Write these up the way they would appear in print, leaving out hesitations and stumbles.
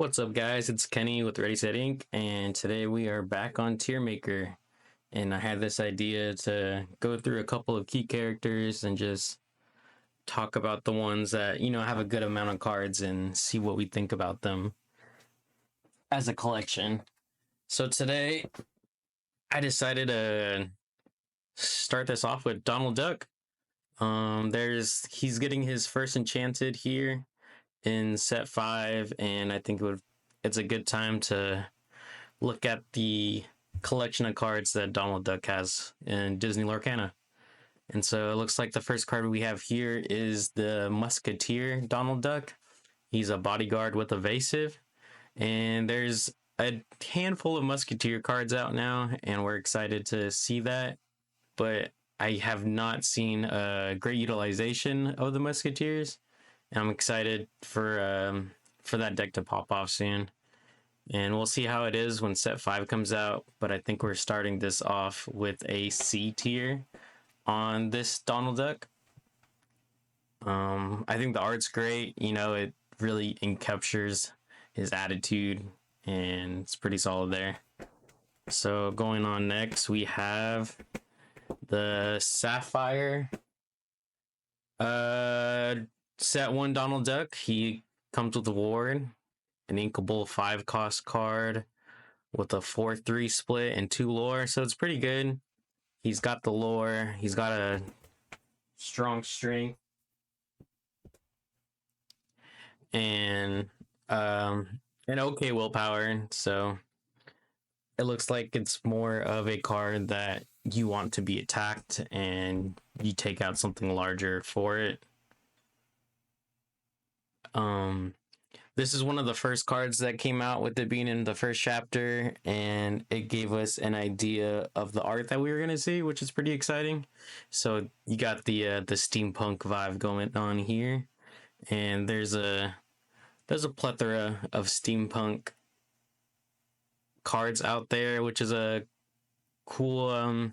What's up, guys? It's Kenny with Ready Set Inc. And today we are back on Tier Maker. And I had this idea to go through a couple of key characters and just talk about the ones that, have a good amount of cards and see what we think about them as a collection. So today I decided to start this off with Donald Duck. He's getting his first Enchanted here in set 5, and I think it's a good time to look at the collection of cards that Donald Duck has in Disney Lorcana. And so it looks like the first card we have here is the Musketeer Donald Duck. He's a bodyguard with evasive, and there's a handful of Musketeer cards out now, and we're excited to see that. But I have not seen a great utilization of the Musketeers. I'm excited for that deck to pop off soon, and we'll see how it is when set 5 comes out. But I think we're starting this off with a C tier on this Donald Duck. I think the art's great. It really encaptures his attitude, and it's pretty solid there. So going on next, we have the Sapphire. Set 1 Donald Duck. He comes with a ward, an inkable 5-cost card with a 4/3 split and 2 lore, so it's pretty good. He's got the lore, he's got a strong strength, and an okay willpower, so it looks like it's more of a card that you want to be attacked and you take out something larger for it. This is one of the first cards that came out with it being in the first chapter, and it gave us an idea of the art that we were gonna see, which is pretty exciting. So you got the steampunk vibe going on here, and there's a plethora of steampunk cards out there, which is a cool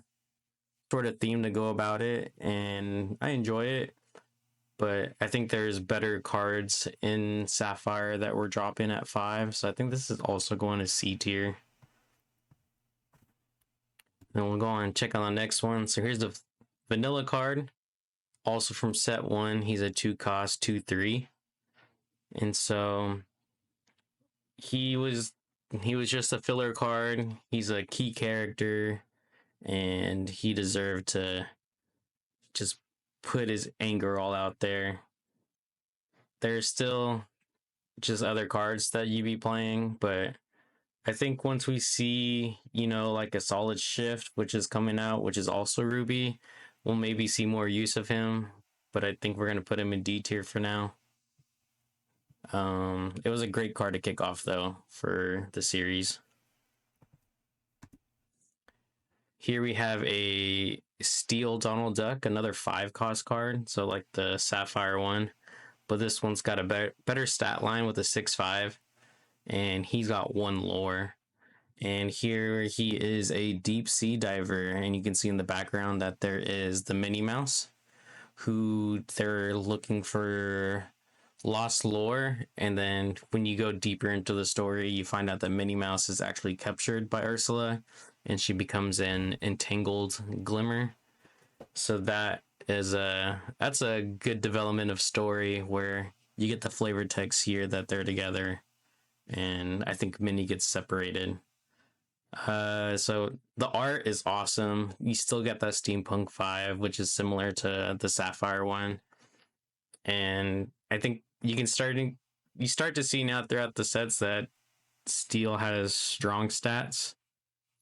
sort of theme to go about it, and I enjoy it. But I think there's better cards in Sapphire that we're dropping at 5. So I think this is also going to C tier. And we'll go on and check on the next one. So here's the vanilla card. Also from set 1. He's a 2-cost, 2/3. And so he was just a filler card. He's a key character, and he deserved to just put his anger all out there. There's still just other cards that you be playing, but I think once we see, like a solid shift, which is coming out, which is also Ruby, we'll maybe see more use of him. But I think we're going to put him in D tier for now. It was a great card to kick off, though, for the series. Here we have a Steel Donald Duck, another 5-cost card, so like the Sapphire one, but this one's got a better stat line with a 6/5, and he's got 1 lore. And here he is a deep sea diver, and you can see in the background that there is the Minnie Mouse, who they're looking for lost lore. And then when you go deeper into the story, you find out that Minnie Mouse is actually captured by Ursula, and she becomes an entangled glimmer. So that's a good development of story where you get the flavor text here that they're together, and I think Minnie gets separated. So the art is awesome. You still get that steampunk vibe, which is similar to the Sapphire one, and I think you start to see now throughout the sets that Steel has strong stats.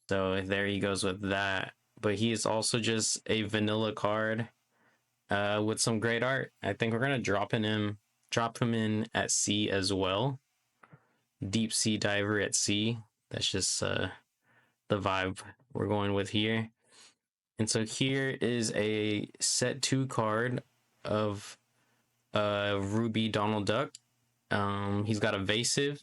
So there he goes with that. But he is also just a vanilla card with some great art. I think we're gonna drop him in at C as well. Deep sea diver at C. That's just the vibe we're going with here. And so here is a set 2 card of Ruby Donald Duck. He's got evasive,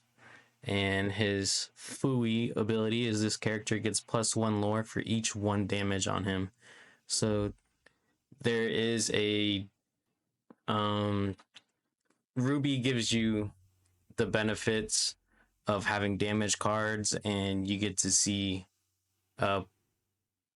and his Fooey ability is this character gets +1 lore for each 1 damage on him. So there is a Ruby gives you the benefits of having damage cards, and you get to see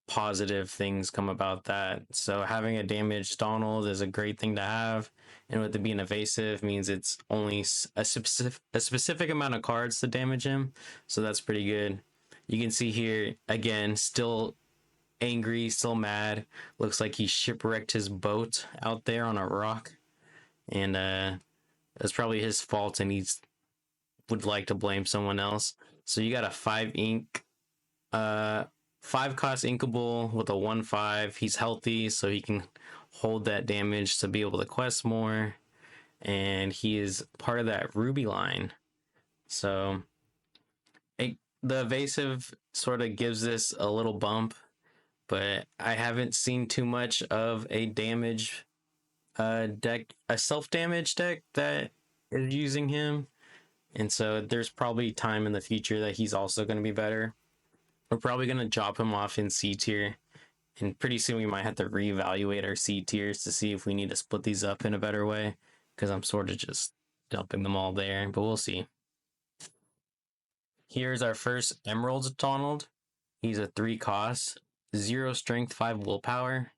positive things come about that. So having a damaged Donald is a great thing to have, and with it being evasive means it's only a specific amount of cards to damage him. So that's pretty good. You can see here again, still angry, still mad. Looks like he shipwrecked his boat out there on a rock, and it's probably his fault, and he's would like to blame someone else. So you got a 5 ink, 5 cost inkable with a 1/5. He's healthy, so he can hold that damage to be able to quest more, and he is part of that Ruby line. So the evasive sort of gives this a little bump, but I haven't seen too much of a damage deck, a self damage deck that is using him. And so there's probably time in the future that he's also going to be better. We're probably going to drop him off in C tier, and pretty soon we might have to reevaluate our C tiers to see if we need to split these up in a better way, because I'm sort of just dumping them all there, but we'll see. Here's our first Emerald Donald. He's a 3 cost, 0 strength, 5 willpower,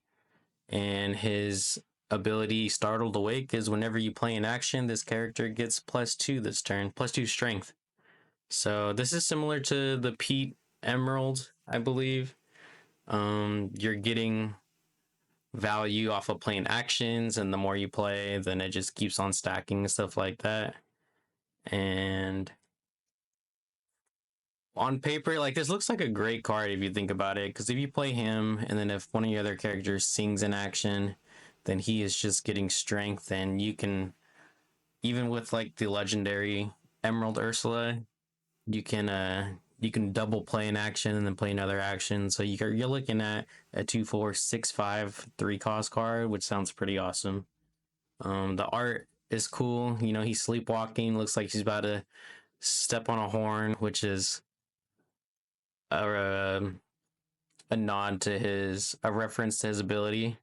and his ability Startled Awake is whenever you play an action, this character gets +2 this turn, +2 strength. So this is similar to the Pete Emerald, I believe. You're getting value off of playing actions, and the more you play, then it just keeps on stacking and stuff like that. And on paper, like, this looks like a great card if you think about it, because if you play him, and then if one of your other characters sings in action, then he is just getting strength, and you can, even with like the legendary Emerald Ursula, you can double play an action and then play another action. So you're looking at a 2/4 6/5 3 cost card, which sounds pretty awesome. The art is cool. You know, he's sleepwalking, looks like he's about to step on a horn, which is a nod to a reference to his ability.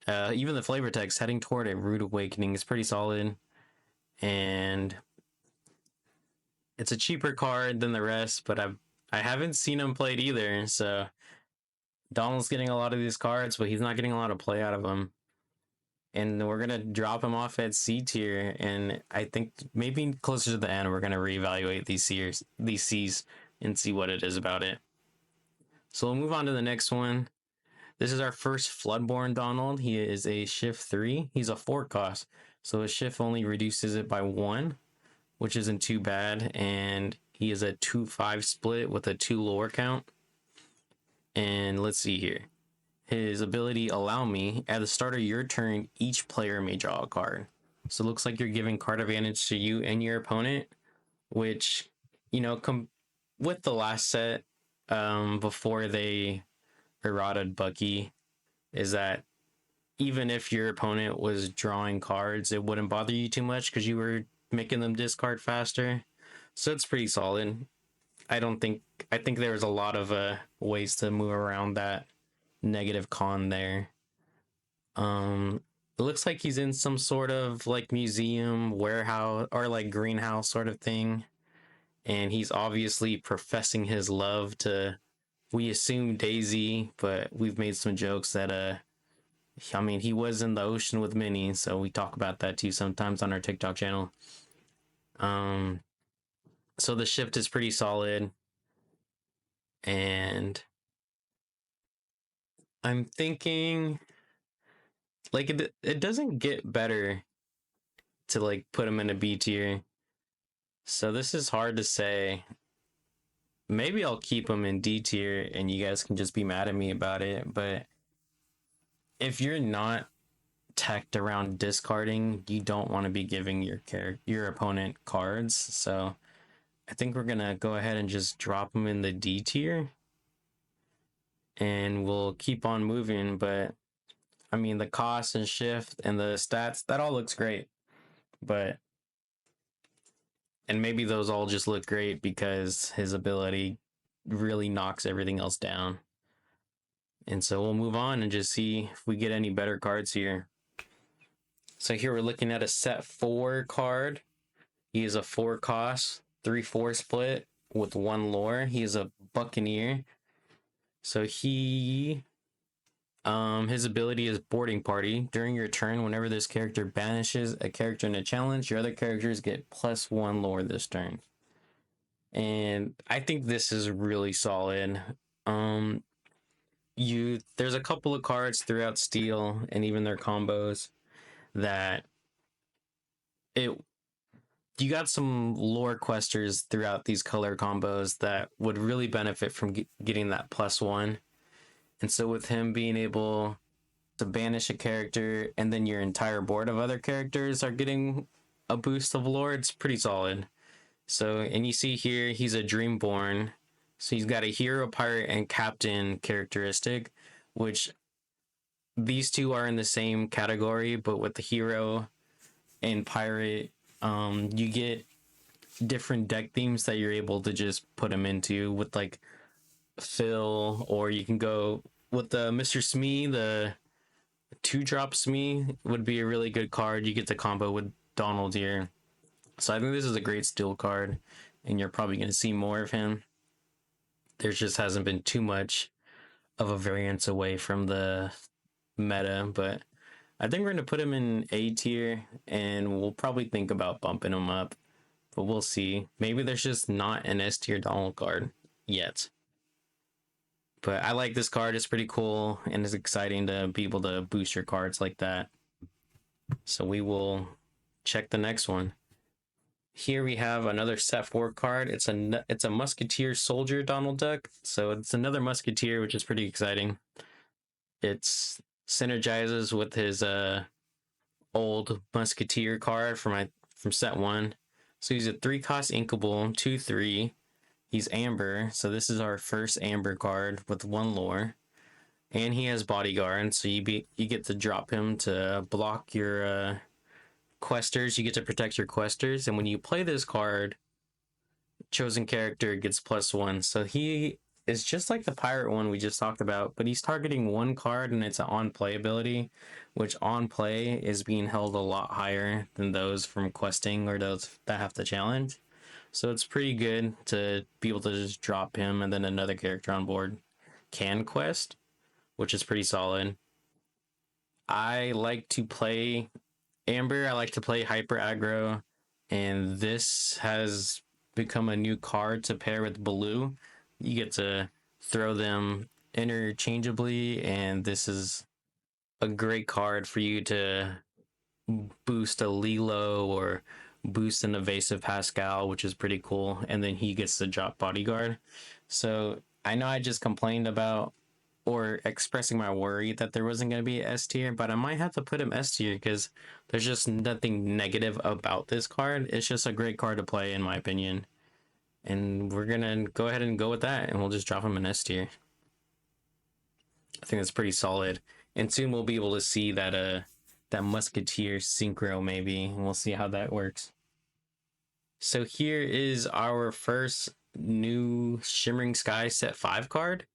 Even the flavor text, heading toward a rude awakening, is pretty solid, and it's a cheaper card than the rest, but I haven't seen him played either. So Donald's getting a lot of these cards, but he's not getting a lot of play out of them. And we're gonna drop him off at C tier, and I think maybe closer to the end we're gonna reevaluate these C's, and see what it is about it. So we'll move on to the next one. This is our first Floodborn Donald. He is a shift 3. He's a 4 cost, so a shift only reduces it by 1, which isn't too bad. And he is a 2/5 split with a 2 lore count. And let's see here. His ability, Allow Me, at the start of your turn, each player may draw a card. So it looks like you're giving card advantage to you and your opponent, which, you know, with the last set, before they eroded Bucky, is that even if your opponent was drawing cards, it wouldn't bother you too much because you were making them discard faster. So it's pretty solid. I think there was a lot of ways to move around that negative con there. It looks like he's in some sort of like museum, warehouse, or like greenhouse sort of thing, and he's obviously professing his love to, we assume, Daisy, but we've made some jokes that I mean, he was in the ocean with Minnie, so we talk about that too sometimes on our TikTok channel. So the shift is pretty solid, and I'm thinking like it doesn't get better to like put him in a B tier. So this is hard to say. Maybe I'll keep him in D tier and you guys can just be mad at me about it, but if you're not teched around discarding, you don't want to be giving your opponent cards. So I think we're gonna go ahead and just drop him in the D tier, and we'll keep on moving. But I mean, the cost and shift and the stats, that all looks great, and maybe those all just look great because his ability really knocks everything else down. And so we'll move on and just see if we get any better cards here. So here we're looking at a set 4 card. He is a 4 cost, 3/4 split with 1 lore. He is a Buccaneer. So his ability is Boarding Party. During your turn, whenever this character banishes a character in a challenge, your other characters get +1 lore this turn. And I think this is really solid. There's a couple of cards throughout Steel and even their combos that you got some lore questers throughout these color combos that would really benefit from getting that +1. And so with him being able to banish a character and then your entire board of other characters are getting a boost of lore, it's pretty solid. So, and you see here, he's a Dreamborn. So he's got a hero, pirate, and captain characteristic, which these two are in the same category, but with the hero and pirate, you get different deck themes that you're able to just put them into with like Phil, or you can go with the Mr. Smee, the 2-drop Smee would be a really good card. You get to combo with Donald here. So I think this is a great Steel card, and you're probably going to see more of him. There just hasn't been too much of a variance away from the meta, but I think we're going to put him in A tier, and we'll probably think about bumping him up, but we'll see. Maybe there's just not an S tier Donald card yet. But I like this card. It's pretty cool, and it's exciting to be able to boost your cards like that. So we will check the next one. Here we have another set 4 card. It's a Musketeer Soldier Donald Duck. So it's another Musketeer, which is pretty exciting. It synergizes with his old Musketeer card from set 1. So he's a 3-cost inkable, 2/3. He's Amber, so this is our first Amber card with 1 lore. And he has Bodyguard, so you get to drop him to block your questers. You get to protect your questers, and when you play this card, chosen character gets +1. So he is just like the pirate one we just talked about, but he's targeting 1 card, and it's an on-play ability, which on-play is being held a lot higher than those from questing or those that have to challenge. So it's pretty good to be able to just drop him, and then another character on board can quest, which is pretty solid. I like to play Amber. I like to play Hyper Aggro, and this has become a new card to pair with Blue. You get to throw them interchangeably, and this is a great card for you to boost a Lilo or boost an Evasive Pascal, which is pretty cool, and then he gets to drop Bodyguard. So I know I just complained about or expressing my worry that there wasn't going to be an S tier, but I might have to put him S tier because there's just nothing negative about this card. It's just a great card to play, in my opinion. And we're going to go ahead and go with that, and we'll just drop him an S tier. I think that's pretty solid. And soon we'll be able to see that Musketeer synchro maybe, and we'll see how that works. So here is our first new Shimmering Sky set 5 card.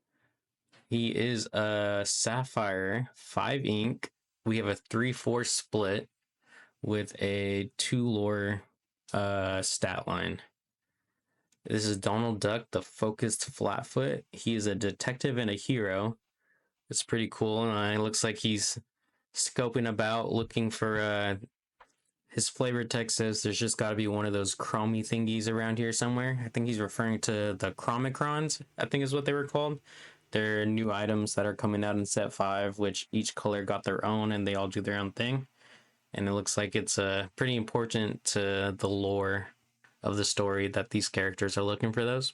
He is a Sapphire 5 ink. We have a 3/4 split with a 2 lore stat line. This is Donald Duck, the focused Flatfoot. He is a detective and a hero. It's pretty cool. It looks like he's scoping about, looking for his flavor text says there's just got to be one of those chromy thingies around here somewhere. I think he's referring to the Chromicrons, I think is what they were called. They're new items that are coming out in set 5, which each color got their own and they all do their own thing. And it looks like it's pretty important to the lore of the story that these characters are looking for those.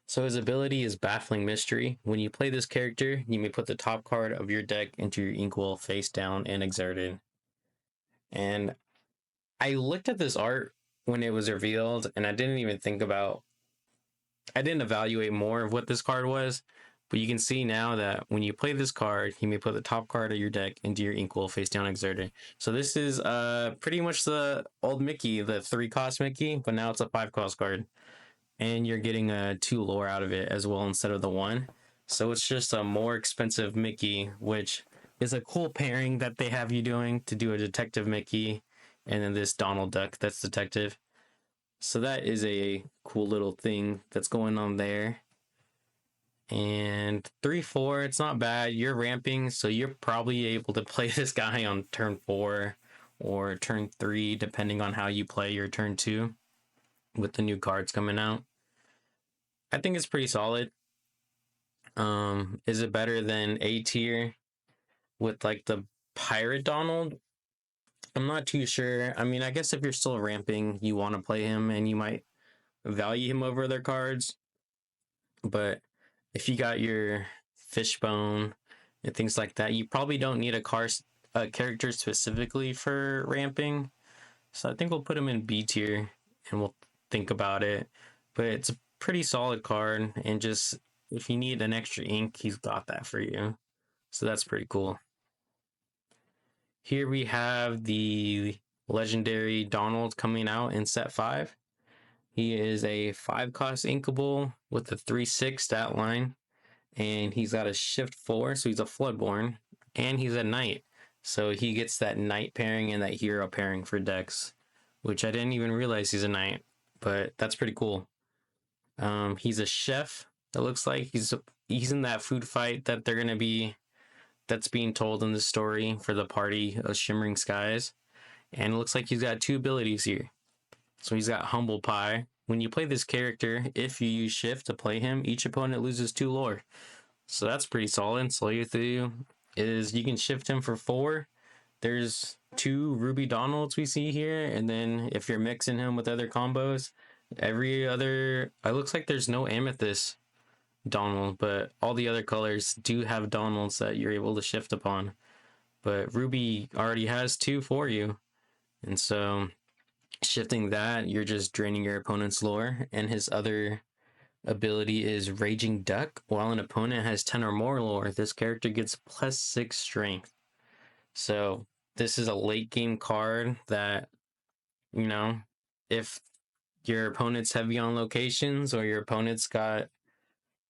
So his ability is Baffling Mystery. When you play this character, you may put the top card of your deck into your inkwell face down and exerted. And I looked at this art when it was revealed, and I didn't evaluate more of what this card was, but you can see now that when you play this card, you may put the top card of your deck into your inkwell face down exerted. So this is pretty much the old Mickey, the 3-cost Mickey, but now it's a 5-cost card. And you're getting a 2 lore out of it as well instead of the 1. So it's just a more expensive Mickey, which is a cool pairing that they have you doing to do a detective Mickey and then this Donald Duck that's detective. So that is a cool little thing that's going on there. And 3-4, it's not bad. You're ramping, so you're probably able to play this guy on turn 4 or turn 3, depending on how you play your turn 2 with the new cards coming out. I think it's pretty solid. Is it better than A tier with like the Pirate Donald? I'm not too sure. I mean, I guess if you're still ramping, you want to play him and you might value him over other cards. But if you got your Fishbone and things like that, you probably don't need a character specifically for ramping. So I think we'll put him in B tier and we'll think about it. But it's a pretty solid card, and just if you need an extra ink, he's got that for you. So that's pretty cool. Here we have the legendary Donald coming out in set 5. He is a 5-cost inkable with a 3/6 stat line, and he's got a shift 4, so he's a Floodborn, and he's a knight, so he gets that knight pairing and that hero pairing for decks, which I didn't even realize he's a knight, but that's pretty cool. He's a chef. It looks like he's in that food fight that that's being told in the story for the party of Shimmering Skies, and it looks like he's got 2 abilities here. So he's got Humble Pie. When you play this character, if you use Shift to play him, each opponent loses 2 lore. So that's pretty solid. So all you have to do is you can shift him for 4. There's 2 Ruby Donalds we see here, and then if you're mixing him with other combos, it looks like there's no Amethyst Donald, but all the other colors do have Donalds that you're able to shift upon. But Ruby already has 2 for you, and so shifting that, you're just draining your opponent's lore. And his other ability is Raging Duck. While an opponent has 10 or more lore, this character gets +6 strength. So this is a late game card that, if your opponent's heavy on locations or your opponent's got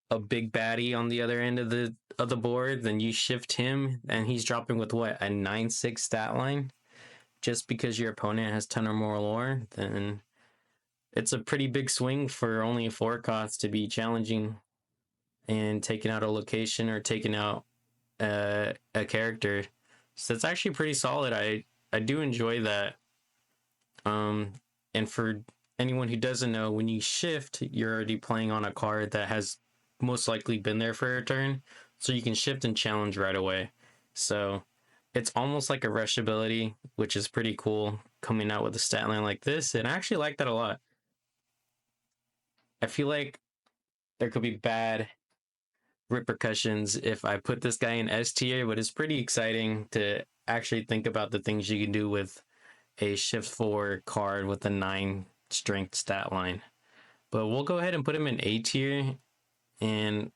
a big baddie on the other end of the board, then you shift him and he's dropping with what, a 9/6 stat line. Just because your opponent has 10 or more lore, then it's a pretty big swing for only 4 costs to be challenging and taking out a location or taking out a character. So it's actually pretty solid. I do enjoy that. And for anyone who doesn't know, when you shift, you're already playing on a card that has most likely been there for a turn, so you can shift and challenge right away. So it's almost like a rush ability, which is pretty cool coming out with a stat line like this, and I actually like that a lot. I feel like there could be bad repercussions if I put this guy in S tier, but it's pretty exciting to actually think about the things you can do with a shift 4 card with a 9 strength stat line. But we'll go ahead and put him in A tier, and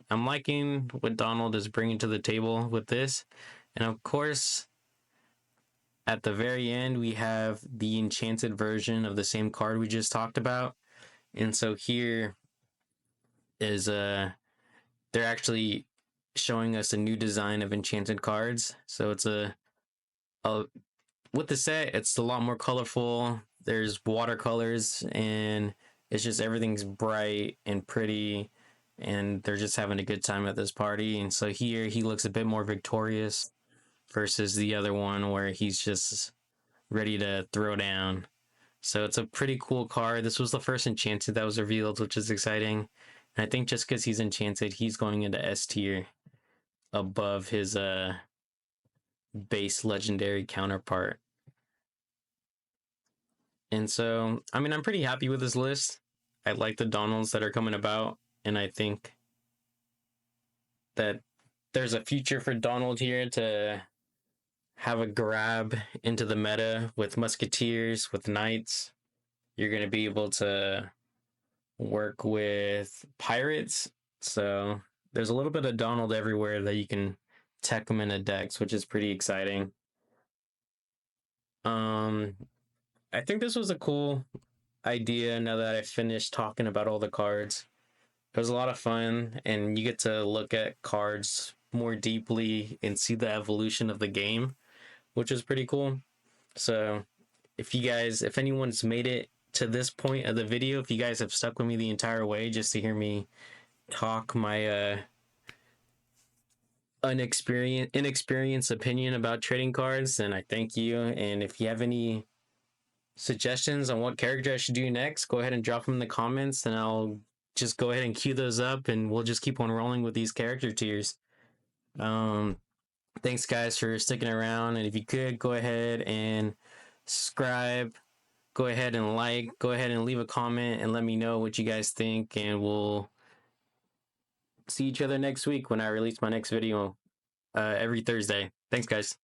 I'm liking what Donald is bringing to the table with this. And of course, at the very end, we have the enchanted version of the same card we just talked about. And so here is they're actually showing us a new design of enchanted cards. So it's with the set, it's a lot more colorful. There's watercolors, and it's just everything's bright and pretty, and they're just having a good time at this party. And so here he looks a bit more victorious versus the other one where he's just ready to throw down. So it's a pretty cool card. This was the first Enchanted that was revealed, which is exciting. And I think just because he's Enchanted, he's going into S tier above his base legendary counterpart. And so, I mean, I'm pretty happy with this list. I like the Donalds that are coming about, and I think that there's a future for Donald here to have a grab into the meta with Musketeers, with Knights. You're going to be able to work with Pirates. So there's a little bit of Donald everywhere that you can tech them into decks, which is pretty exciting. I think this was a cool idea now that I finished talking about all the cards. It was a lot of fun, and you get to look at cards more deeply and see the evolution of the game, which is pretty cool. So if anyone's made it to this point of the video, if you guys have stuck with me the entire way just to hear me talk my inexperienced opinion about trading cards, then I thank you. And if you have any suggestions on what character I should do next, go ahead and drop them in the comments, and I'll just go ahead and queue those up, and we'll just keep on rolling with these character tiers. Thanks guys for sticking around, and if you could go ahead and subscribe, go ahead and like, go ahead and leave a comment and let me know what you guys think, and we'll see each other next week when I release my next video every Thursday. Thanks guys.